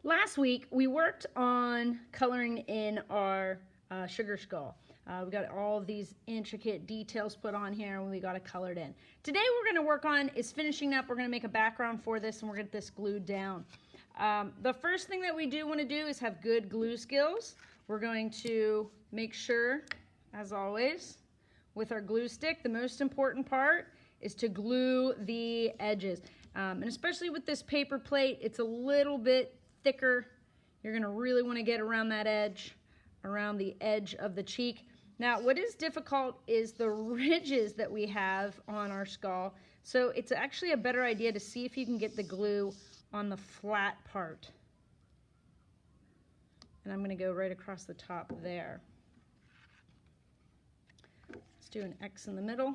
Last week, we worked on coloring in our sugar skull. We got all of these intricate details put on here and we got it colored in. Today we're going to work on is finishing up. We're going to make a background for this and we're going to get this glued down. The first thing that we do want to do is have good glue skills. We're going to make sure, as always, with our glue stick, the most important part is to glue the edges. And especially with this paper plate, it's a little bit thicker. You're going to really want to get around that edge, around the edge of the cheek. Now, what is difficult is the ridges that we have on our skull. So it's actually a better idea to see if you can get the glue on the flat part. And I'm going to go right across the top there. Let's do an X in the middle.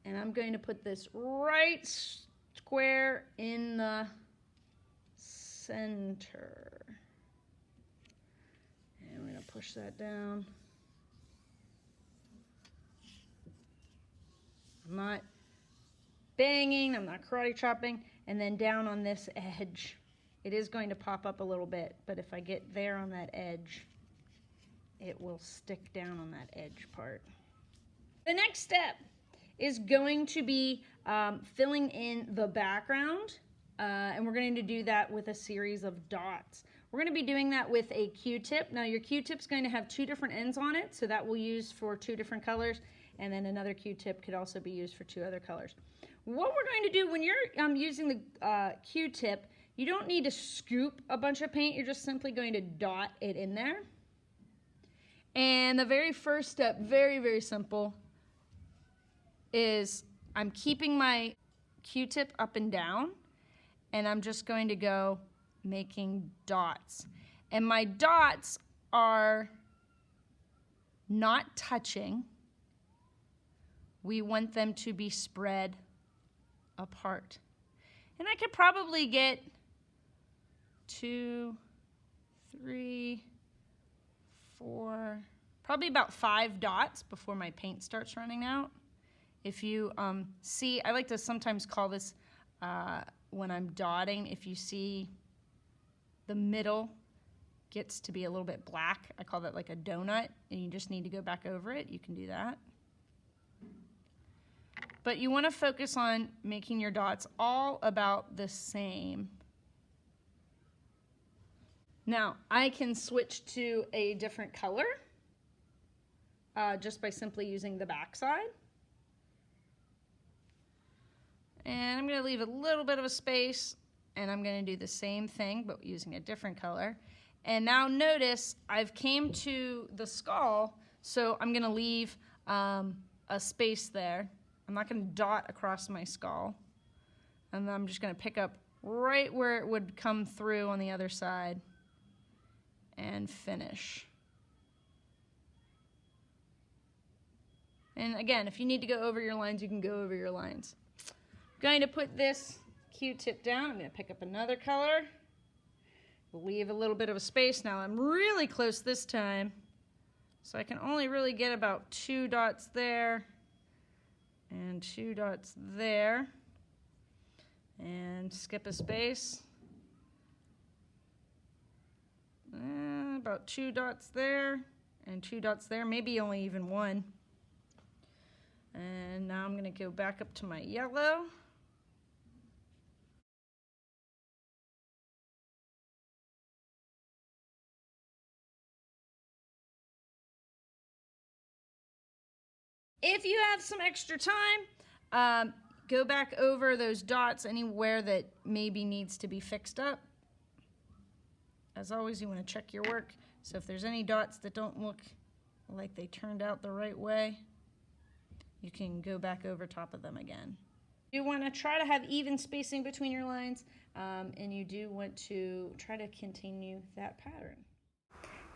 And I'm going to put this right square in the center. And we're going to push that down. I'm not banging, I'm not karate chopping. And then down on this edge, it is going to pop up a little bit, but if I get there on that edge, it will stick down on that edge part. The next step is going to be filling in the background, and we're going to do that with a series of dots. We're going to be doing that with a Q-tip. Now your Q-tip's going to have two different ends on it, so that we'll use for two different colors, and then another Q-tip could also be used for two other colors. What we're going to do when you're using the Q-tip, you don't need to scoop a bunch of paint, you're just simply going to dot it in there. And the very first step, very, very simple, is I'm keeping my Q-tip up and down, and I'm just going to go making dots. And my dots are not touching. We want them to be spread apart. And I could probably get 2, 3, 4, probably about 5 dots before my paint starts running out. If you see, I like to sometimes call this when I'm dotting, if you see the middle gets to be a little bit black, I call that like a donut, and you just need to go back over it, you can do that. But you want to focus on making your dots all about the same. Now, I can switch to a different color just by simply using the backside. And I'm going to leave a little bit of a space, and I'm going to do the same thing, but using a different color. And now notice I've came to the skull, so I'm going to leave a space there. I'm not going to dot across my skull. And then I'm just going to pick up right where it would come through on the other side and finish. And again, if you need to go over your lines, you can go over your lines. I'm going to put this Q-tip down. I'm going to pick up another color. Leave a little bit of a space. Now I'm really close this time, so I can only really get about 2 dots there and 2 dots there, and skip a space. About 2 dots there and 2 dots there, maybe only even 1. And now I'm going to go back up to my yellow. If you have some extra time, go back over those dots anywhere that maybe needs to be fixed up. As always, you want to check your work. So if there's any dots that don't look like they turned out the right way, you can go back over top of them again. You want to try to have even spacing between your lines, and you do want to try to continue that pattern.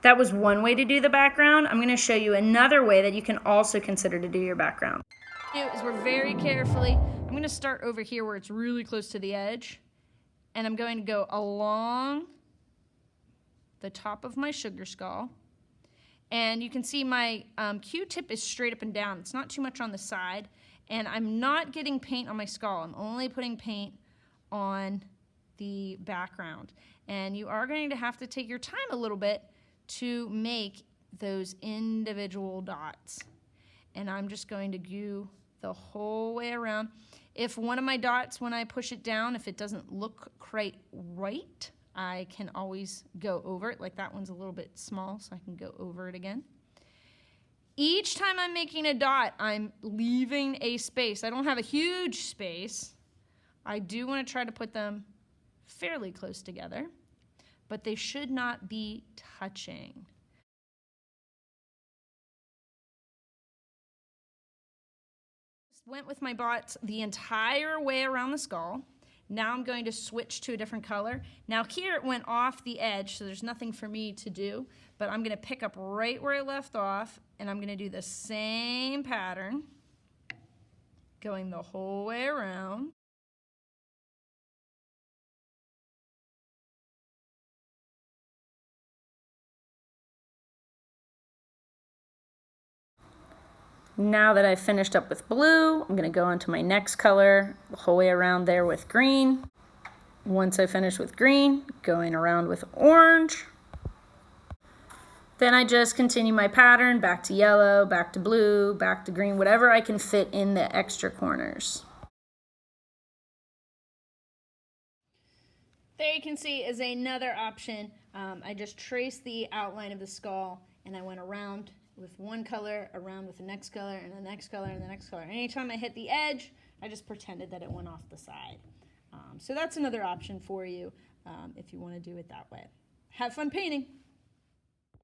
That was one way to do the background. I'm going to show you another way that you can also consider to do your background. Is we're very carefully, I'm going to start over here where it's really close to the edge, and I'm going to go along the top of my sugar skull, And you can see my Q-tip is straight up and down. It's not too much on the side. And I'm not getting paint on my skull. I'm only putting paint on the background. And you are going to have to take your time a little bit to make those individual dots. And I'm just going to go the whole way around. If one of my dots, when I push it down, if it doesn't look quite right, I can always go over it. Like that one's a little bit small, so I can go over it again. Each time I'm making a dot, I'm leaving a space. I don't have a huge space. I do want to try to put them fairly close together, but they should not be touching. Went with my dots the entire way around the skull. Now I'm going to switch to a different color. Now here it went off the edge, so there's nothing for me to do, but I'm going to pick up right where I left off, and I'm going to do the same pattern, going the whole way around. Now that I've finished up with blue, I'm going to go on to my next color, the whole way around there with green. Once I finish with green, going around with orange. Then I just continue my pattern back to yellow, back to blue, back to green, whatever I can fit in the extra corners. There you can see is another option. I just traced the outline of the skull and I went around with one color, around with the next color, and the next color, and the next color. Anytime I hit the edge, I just pretended that it went off the side. So that's another option for you if you want to do it that way. Have fun painting.